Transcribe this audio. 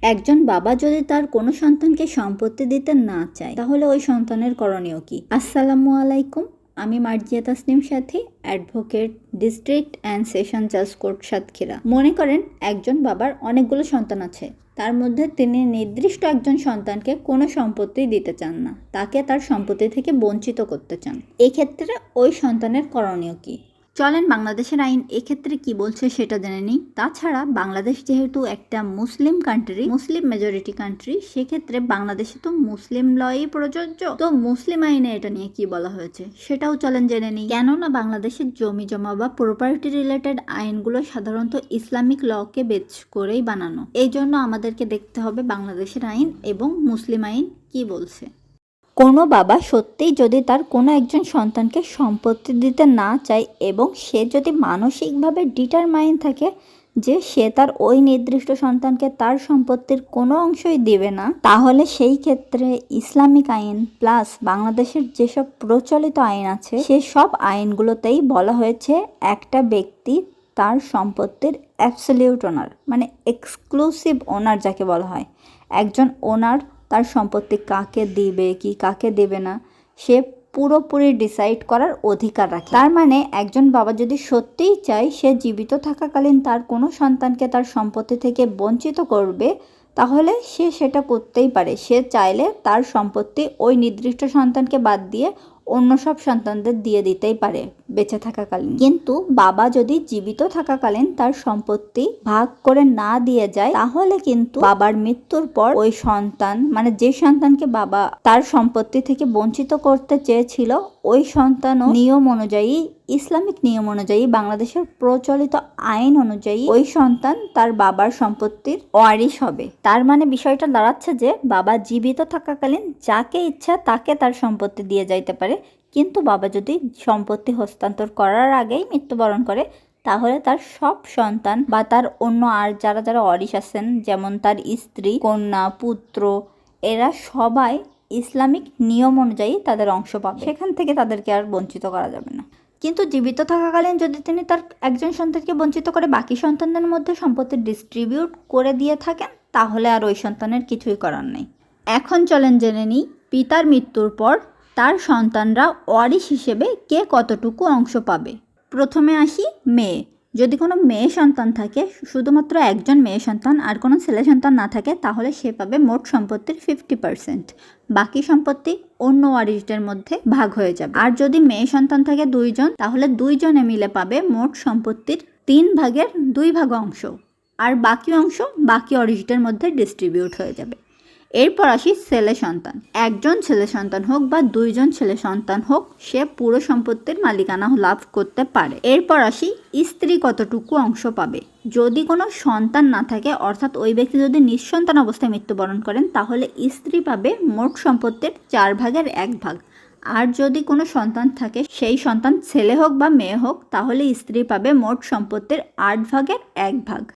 একজন বাবা যদি তার কোনো সন্তানকে সম্পত্তি দিতে না চায় তাহলে ওই সন্তানের করণীয় কি? আসসালামু আলাইকুম, আমি মার্জিয়া তাসনিম সাথী, অ্যাডভোকেট, ডিস্ট্রিক্ট অ্যান্ড সেশন জাজ কোর্ট সাতক্ষীরা। মনে করেন একজন বাবার অনেকগুলো সন্তান আছে, তার মধ্যে তিনি নির্দিষ্ট একজন সন্তানকে কোনো সম্পত্তি দিতে চান না, তাকে তার সম্পত্তি থেকে বঞ্চিত করতে চান। এক্ষেত্রে ওই সন্তানের করণীয় কি? চলেন বাংলাদেশের আইন এক্ষেত্রে কি বলছে সেটা জেনে নিই। তাছাড়া বাংলাদেশ যেহেতু একটা মুসলিম কান্ট্রি, মুসলিম মেজরিটি কান্ট্রি, সেক্ষেত্রে বাংলাদেশে তো মুসলিম লই প্রযোজ্য, তো মুসলিম আইনে এটা নিয়ে কি বলা হয়েছে সেটাও চলেন জেনে নিই। কেননা বাংলাদেশের জমি জমা বা প্রপার্টি রিলেটেড আইনগুলো সাধারণত ইসলামিক লকে বেস করেই বানানো, এই জন্য আমাদেরকে দেখতে হবে বাংলাদেশের আইন এবং মুসলিম আইন কি বলছে। কোনো বাবা সত্যিই যদি তার কোনো একজন সন্তানকে সম্পত্তি দিতে না চায় এবং সে যদি মানসিকভাবে ডিটারমাইন থাকে যে সে তার ওই নির্দিষ্ট সন্তানকে তার সম্পত্তির কোনো অংশই দেবে না, তাহলে সেই ক্ষেত্রে ইসলামিক আইন প্লাস বাংলাদেশের যেসব প্রচলিত আইন আছে সেসব আইনগুলোতেই বলা হয়েছে একটা ব্যক্তি তার সম্পত্তির অ্যাবসলিউট ওনার, মানে এক্সক্লুসিভ ওনার যাকে বলা হয়, একজন ওনার তার সম্পত্তি কাকে দিবে কি কাকে দেবে না সে পুরোপুরি ডিসাইড করার অধিকার রাখে। তার মানে একজন বাবা যদি সত্যিই চায় সে জীবিত থাকাকালীন তার কোনো সন্তানকে তার সম্পত্তি থেকে বঞ্চিত করবে, তাহলে সে সেটা করতেই পারে। সে চাইলে তার সম্পত্তি ওই নির্দিষ্ট সন্তানকে বাদ দিয়ে অন্য সব সন্তানদের দিয়ে দিতেই পারে বেঁচে থাকাকালীন। কিন্তু বাবা যদি জীবিত থাকাকালীন তার সম্পত্তি ভাগ করে না দিয়ে যায়, তাহলে কিন্তু বাবার মৃত্যুর পর ওই সন্তান, মানে যে সন্তানকে বাবা তার সম্পত্তি থেকে বঞ্চিত করতে চেয়েছিল, ওই সন্তানও নিয়ম অনুযায়ী, ইসলামিক নিয়ম অনুযায়ী, বাংলাদেশের প্রচলিত আইন অনুযায়ী ওই সন্তান তার বাবার সম্পত্তির ওয়ারিশ হবে। তার মানে বিষয়টা দাঁড়াচ্ছে যে বাবা জীবিত থাকাকালীন যাকে ইচ্ছা তাকে তার সম্পত্তি দিয়ে যাইতে পারে, কিন্তু বাবা যদি সম্পত্তি হস্তান্তর করার আগেই মৃত্যুবরণ করে তাহলে তার সব সন্তান বা তার অন্য আর যারা যারা ওয়ারিশ আছেন, যেমন তার স্ত্রী, কন্যা, পুত্র, এরা সবাই ইসলামিক নিয়ম অনুযায়ী তাদের অংশ পাবে, সেখান থেকে তাদেরকে আর বঞ্চিত করা যাবে না। কিন্তু জীবিত থাকাকালীন যদি তিনি তার একজন সন্তানকে বঞ্চিত করে বাকি সন্তানদের মধ্যে সম্পত্তি ডিস্ট্রিবিউট করে দিয়ে থাকেন, তাহলে আর ওই সন্তানের কিছুই করার নেই। এখন চলেন জেনে নিই পিতার মৃত্যুর পর তার সন্তানরা ওয়ারিশ হিসেবে কে কতটুকু অংশ পাবে। প্রথমে আসি মেয়ে। যদি কোনো মেয়ে সন্তান থাকে, শুধুমাত্র একজন মেয়ে সন্তান আর কোনো ছেলে সন্তান না থাকে, তাহলে সে পাবে মোট সম্পত্তির 50%। বাকি সম্পত্তি অন্য ওয়ারিশদের মধ্যে ভাগ হয়ে যাবে। আর যদি মেয়ে সন্তান থাকে 2 জন, তাহলে 2 জনে মিলে পাবে মোট সম্পত্তির 3 ভাগের 2 ভাগ অংশ, আর বাকি অংশ বাকি ওয়ারিশদের মধ্যে ডিস্ট্রিবিউট হয়ে যাবে। এরপর আসি ছেলে সন্তান। একজন ছেলে সন্তান হোক বা 2 জন ছেলে সন্তান হোক, সে পুরো সম্পত্তির মালিকানা লাভ করতে পারে। এরপর আসি স্ত্রী কতটুকু অংশ পাবে। যদি কোনো সন্তান না থাকে, অর্থাৎ ওই ব্যক্তি যদি নিঃসন্তান অবস্থায় মৃত্যুবরণ করেন, তাহলে স্ত্রী পাবে মোট সম্পত্তির 4 ভাগের 1 ভাগ। আর যদি কোনো সন্তান থাকে, সেই সন্তান ছেলে হোক বা মেয়ে হোক, তাহলে স্ত্রী পাবে মোট সম্পত্তির 8 ভাগের 1 ভাগ।